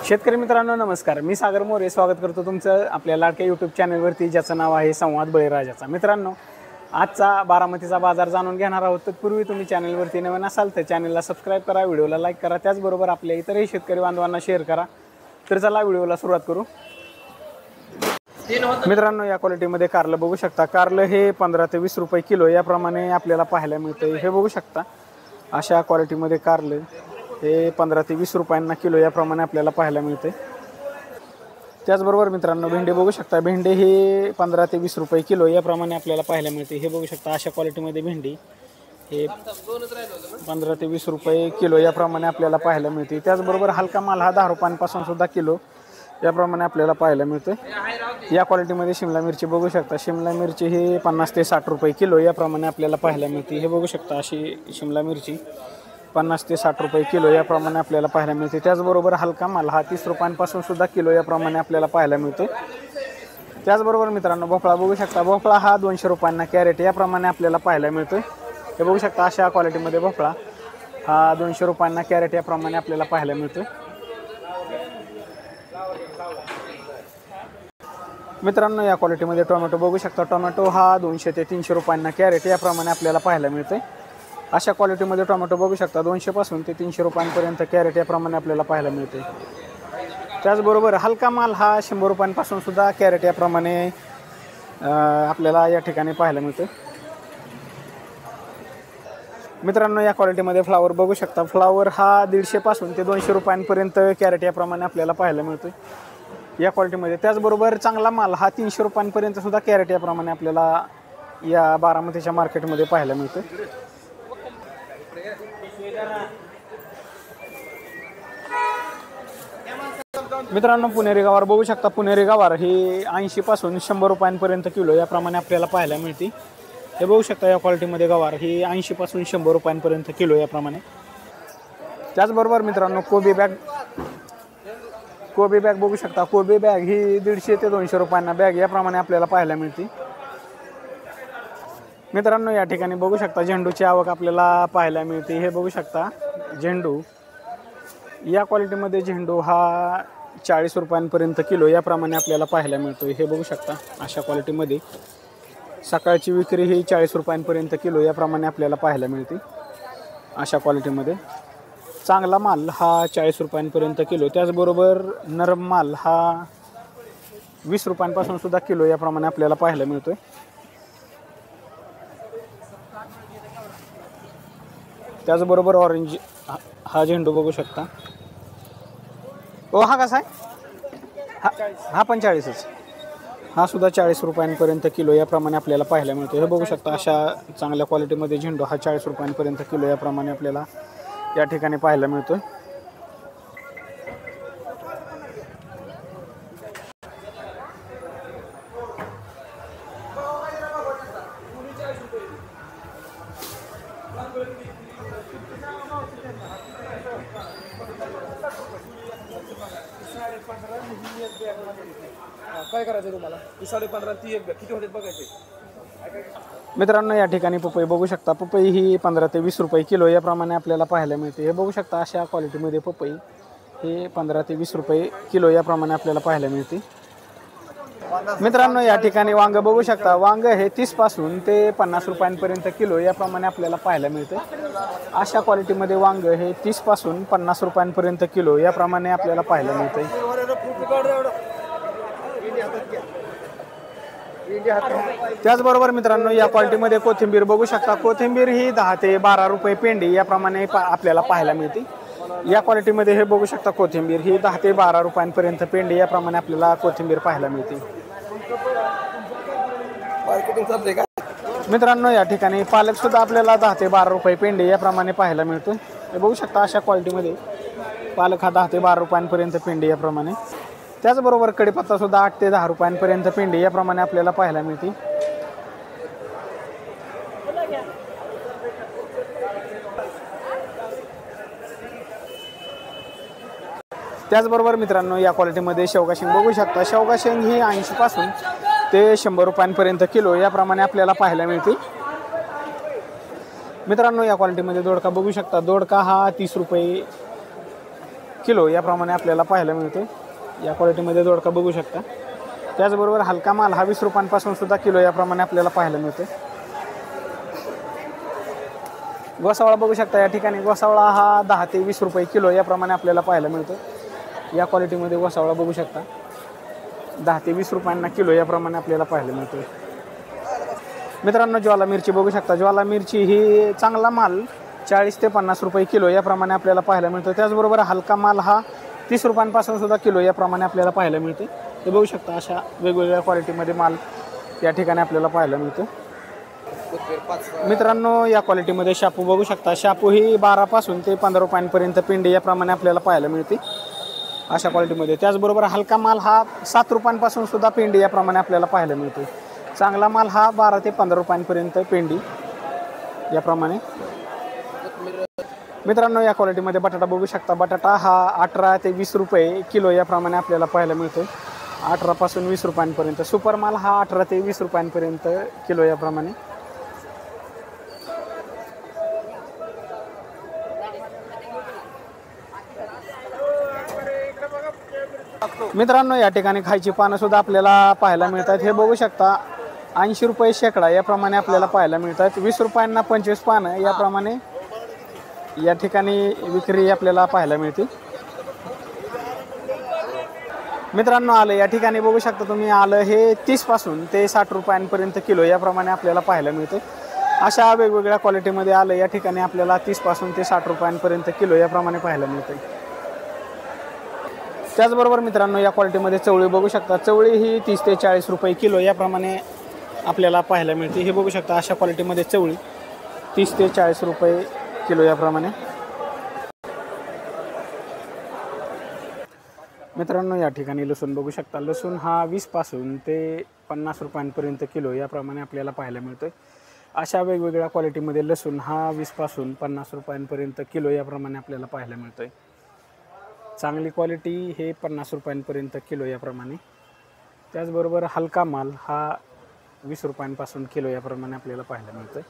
शेतकरी मित्रांनो नमस्कार, मी सागर मोरे स्वागत करतो तुमचं आपल्या लाडक्या यूट्यूब चॅनलवरती ज्याचं नाव आहे संवाद बळीराजाचा। मित्रांनो आजचा बारामतीचा बाजार जाणून घेणार आहोत। तत्पूर्वी तुम्ही चॅनलवरती नवीन असाल तर चॅनलला सबस्क्राईब करा, व्हिडिओला लाईक करा, त्याचबरोबर आपल्या इतरही शेतकरी बांधवांना शेअर करा। तर चला व्हिडिओला सुरुवात करू। मित्रांनो या क्वालिटीमध्ये कारलं बघू शकता। कारलं हे 15 ते 20 रुपये किलो याप्रमाणे आपल्याला पाहायला मिळते। हे बघू शकता अशा क्वालिटीमध्ये कारलं हे 15 ते 20 रुपयांना किलो याप्रमाणे आपल्याला पाहायला मिळते। त्याचबरोबर मित्रांनो भेंडे बघू शकता। भेंडे हे 15 ते 20 रुपये किलो याप्रमाणे आपल्याला पाहायला मिळते। हे बघू शकता अशा क्वालिटीमध्ये भेंडी हे 15 ते 20 रुपये किलो याप्रमाणे आपल्याला पाहायला मिळते। त्याचबरोबर हलका माल हा 10 रुपयांपासून सुद्धा किलो याप्रमाणे आपल्याला पाहायला मिळते। या क्वालिटीमध्ये शिमला मिरची बघू शकता। शिमला मिरची ही 50 ते 60 रुपये किलो याप्रमाणे आपल्याला पाहायला मिळते। हे बघू शकता अशी शिमला मिरची 50 ते 60 रुपये किलो याप्रमाणे आपल्याला पाहायला मिळते। त्याचबरोबर हलका माल हा 30 रुपयांपासून सुद्धा किलो याप्रमाणे आपल्याला पाहायला मिळतो। त्याचबरोबर मित्रांनो भोपळा बघू शकता। भोपळा हा 200 रुपयांना कॅरेट याप्रमाणे आपल्याला पाहायला मिळतो। हे बघू शकता अशा क्वालिटीमध्ये भोपळा हा 200 रुपयांना कॅरेट याप्रमाणे आपल्याला पाहायला मिळतो। मित्रांनो या क्वालिटीमध्ये टोमॅटो बघू शकता। टोमॅटो हा 200 ते 300 रुपयांना कॅरेट याप्रमाणे आपल्याला पाहायला मिळते। अशा क्वालिटीमध्ये टोमॅटो बघू शकता 200 पासून ते 300 रुपयांपर्यंत कॅरेट याप्रमाणे आपल्याला पाहायला मिळते। त्याचबरोबर हलका माल हा 100 रुपयांपासून सुद्धा कॅरेट याप्रमाणे आपल्याला या ठिकाणी पाहायला मिळते। मित्रांनो या क्वालिटीमध्ये फ्लावर बघू शकता। फ्लावर हा 150 पासून ते 200 रुपयांपर्यंत कॅरेट याप्रमाणे आपल्याला पाहायला मिळतो या क्वालिटीमध्ये। त्याचबरोबर चांगला माल हा 300 रुपयांपर्यंत सुद्धा कॅरेट याप्रमाणे आपल्याला या बारामतीच्या मार्केटमध्ये पाहायला मिळतो। मित्रांनो पुणेरी गवार बघू शकता। पुणेरी गवार ही 80 पासून 100 रुपयांपर्यंत किलो याप्रमाणे आपल्याला पाहायला मिळते। हे बघू शकता या क्वालिटीमध्ये गवार ही 80 पासून 100 रुपयांपर्यंत किलो याप्रमाणे। त्याचबरोबर मित्रांनो कोबी बॅग बघू शकता। कोबी बॅग ही 150 ते 200 रुपयांना बॅग याप्रमाणे आपल्याला पाहायला मिळते। मित्रांनो या ठिकाणी बघू शकता झेंडूची आवक आपल्याला पाहायला मिळते। हे बघू शकता झेंडू या क्वालिटीमध्ये झेंडू हा 40 रुपयांपर्यंत किलो याप्रमाणे आपल्याला पाहायला मिळतो। हे बघू शकता अशा क्वालिटीमध्ये सकाळची विक्री ही 40 रुपयांपर्यंत किलो याप्रमाणे आपल्याला पाहायला मिळते। अशा क्वालिटीमध्ये चांगला माल हा 40 रुपयांपर्यंत किलो। त्याचबरोबर नरम माल हा 20 रुपयांपासून सुद्धा किलो याप्रमाणे आपल्याला पाहायला मिळतो। त्याचबरोबर ऑरेंज हा झेंडू बघू शकता। हा कसा आहे? हा 45च। हा सुद्धा 40 रुपयांपर्यंत किलो याप्रमाणे आपल्याला पाहायला मिळतो। हे बघू शकता अशा चांगल्या क्वालिटीमध्ये झेंडू हा 40 रुपयांपर्यंत किलो याप्रमाणे आपल्याला या ठिकाणी पाहायला मिळतो। काय करायचं तुम्हाला? 15.5 ती एक किती होते बघायचे। मित्रांनो या ठिकाणी पपई बघू शकता। पपई ही 15 ते 20 रुपये किलो याप्रमाणे आपल्याला पाहायला मिळते। हे बघू शकता अशा क्वालिटीमध्ये पपई हे 15 ते 20 रुपये किलो याप्रमाणे आपल्याला पाहायला मिळते। मित्रांनो या ठिकाणी वांग बघू शकता। वांग हे 30 पासून ते 50 रुपयांपर्यंत किलो याप्रमाणे आपल्याला पाहायला मिळते। अशा क्वालिटीमध्ये वांग हे 30 पासून 50 रुपयांपर्यंत किलो याप्रमाणे आपल्याला पाहायला मिळते। त्याचबरोबर मित्रांनो या क्वालिटीमध्ये कोथिंबीर बघू शकता। कोथिंबीर ही 10 ते 12 रुपये पेंडी याप्रमाणे आपल्याला पाहायला मिळते। या क्वालिटीमध्ये हे बघू शकता कोथिंबीर ही 10 ते 12 रुपयांपर्यंत पेंडी याप्रमाणे आपल्याला कोथिंबीर पाहायला मिळते। मित्रांनो या ठिकाणी पालक सुद्धा आपल्याला 10 ते 12 रुपये पेंडी याप्रमाणे पाहायला मिळतो। हे बघू शकता अशा क्वालिटीमध्ये पालक हा 10 ते 12 रुपयांपर्यंत पेंडी याप्रमाणे। त्याचबरोबर कढीपत्ता सुद्धा 8 ते 10 रुपयांपर्यंत पेंडी याप्रमाणे आपल्याला पाहायला मिळते। त्याचबरोबर मित्रांनो या क्वालिटीमध्ये शेवगा शेंग बघू शकता। शेवगा शेंग ही 80 पासून ते 100 रुपयांपर्यंत किलो याप्रमाणे आपल्याला पाहायला मिळते। मित्रांनो या क्वालिटीमध्ये दोडका बघू शकता। दोडका हा 30 रुपये किलो याप्रमाणे आपल्याला पाहायला मिळतो। या क्वालिटीमध्ये दोडका बघू शकता। त्याचबरोबर हलका माल हा 20 रुपयांपासून सुद्धा किलो याप्रमाणे आपल्याला पाहायला मिळतो। गोसावळा बघू शकता या ठिकाणी गोसावळा हा 10 ते 20 रुपये किलो याप्रमाणे आपल्याला पाहायला मिळतो। या क्वालिटीमध्ये गोसावळा बघू शकता 10 ते 20 रुपयांना किलो याप्रमाणे आपल्याला पाहायला मिळतो। मित्रांनो ज्वाला मिरची बघू शकता। ज्वाला मिरची ही चांगला माल 40 ते 50 रुपये किलो याप्रमाणे आपल्याला पाहायला मिळतो। त्याचबरोबर हलका माल हा 30 रुपयांपासून सुद्धा किलो याप्रमाणे आपल्याला पाहायला मिळतो। ते बघू शकता अशा वेगवेगळ्या क्वालिटीमध्ये माल या ठिकाणी आपल्याला पाहायला मिळतो। मित्रांनो या क्वालिटीमध्ये शापू बघू शकता। शापू ही 12 पासून ते 15 रुपयांपर्यंत पिंडी याप्रमाणे आपल्याला पाहायला मिळते अशा क्वालिटीमध्ये। त्याचबरोबर हलका माल हा 7 रुपयांपासून सुद्धा पिंडी याप्रमाणे आपल्याला पाहायला मिळतो। चांगला माल हा 12 ते 15 रुपयांपर्यंत पेंडी याप्रमाणे। मित्रांनो या क्वालिटीमध्ये बटाटा बघू शकता। बटाटा हा 18 ते 20 रुपये किलो याप्रमाणे आपल्याला पाहायला मिळतो। 18 पासून 20 रुपयांपर्यंत। सुपर माल हा 18 ते 20 रुपयांपर्यंत किलो याप्रमाणे। मित्रांनो या ठिकाणी खायची पानं सुद्धा आपल्याला पाहायला मिळतात। हे बघू शकता 80 रुपये शेकडा याप्रमाणे आपल्याला पाहायला मिळतात। 20 रुपयांना 25 पानं याप्रमाणे या ठिकाणी विक्री आपल्याला पाहायला मिळते। मित्रांनो आलं या ठिकाणी बघू शकता तुम्ही। आलं हे 30 पासून ते 60 रुपयांपर्यंत किलो याप्रमाणे आपल्याला पाहायला मिळते। अशा वेगवेगळ्या क्वालिटीमध्ये आलं या ठिकाणी आपल्याला 30 पासून ते 60 रुपयांपर्यंत किलो याप्रमाणे पाहायला मिळते। त्याचबरोबर मित्रांनो या क्वालिटीमध्ये चवळी बघू शकता। चवळी ही 30 ते 40 रुपये किलो याप्रमाणे आपल्याला पाहायला मिळते। हे बघू शकता अशा क्वालिटीमध्ये चवळी 30 ते 40 रुपये किलो याप्रमाणे। मित्रांनो या ठिकाणी लसूण बघू शकता। लसूण हा 20 पासून ते 50 रुपयांपर्यंत किलो याप्रमाणे आपल्याला पाहायला मिळतोय। अशा वेगवेगळ्या क्वालिटीमध्ये लसूण हा 20 पासून 50 रुपयांपर्यंत किलो याप्रमाणे आपल्याला पाहायला मिळतोय। चांगली क्वालिटी हे 50 रुपयांपर्यंत किलो याप्रमाणे। त्याचबरोबर हलका माल हा 20 रुपयांपासून किलो याप्रमाणे आपल्याला पाहायला मिळतोय।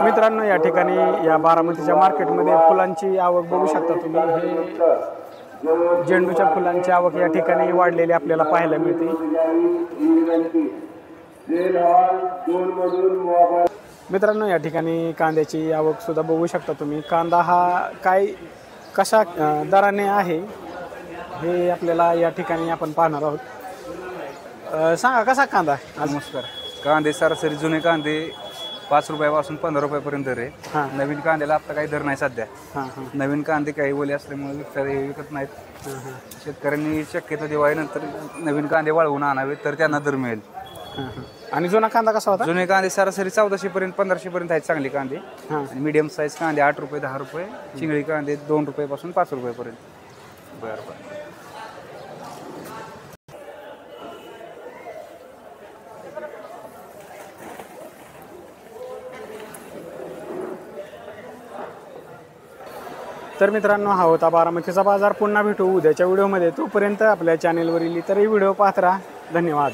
मित्रांनो या ठिकाणी या बारामतीच्या मार्केटमध्ये फुलांची आवक बघू शकता तुम्ही। हे झेंडूच्या फुलांची आवक या ठिकाणी वाढलेली आपल्याला पाहायला मिळते। मित्रांनो या ठिकाणी कांद्याची आवक सुद्धा बघू शकता तुम्ही। कांदा हा कशा दराने आहे हे आपल्याला या ठिकाणी आपण पाहणार आहोत। सांगा कसा कांदा आज? नमस्कार। कांदे सरासरी जुने कांदे 5 रुपयापासून 15 रुपयापर्यंत दर आहे। नवीन कांद्याला आता काही दर नाही सध्या। नवीन कांदे काही ओले असल्यामुळे विकत नाहीत। शेतकऱ्यांनी शक्यतो दिवाळीनंतर नवीन कांदे वाळवून आणावे तर त्यांना दर मिळेल। आणि जुना कांदा कसा होता? जुने कांदे सरासरी 1400 पर्यंत 1500 पर्यंत आहेत चांगले कांदे। आणि मीडियम साईज कांदे 8 रुपये 10 रुपये। चिंगळी कांदे 2 रुपयापासून 5 रुपयापर्यंत। बरं। तर मित्रांनो हा होता बारामतीचा बाजार। पुन्हा भेटू उद्याच्या व्हिडिओमध्ये। तोपर्यंत आपल्या चॅनेलवरील इतरही व्हिडिओ पाहत राहा। धन्यवाद।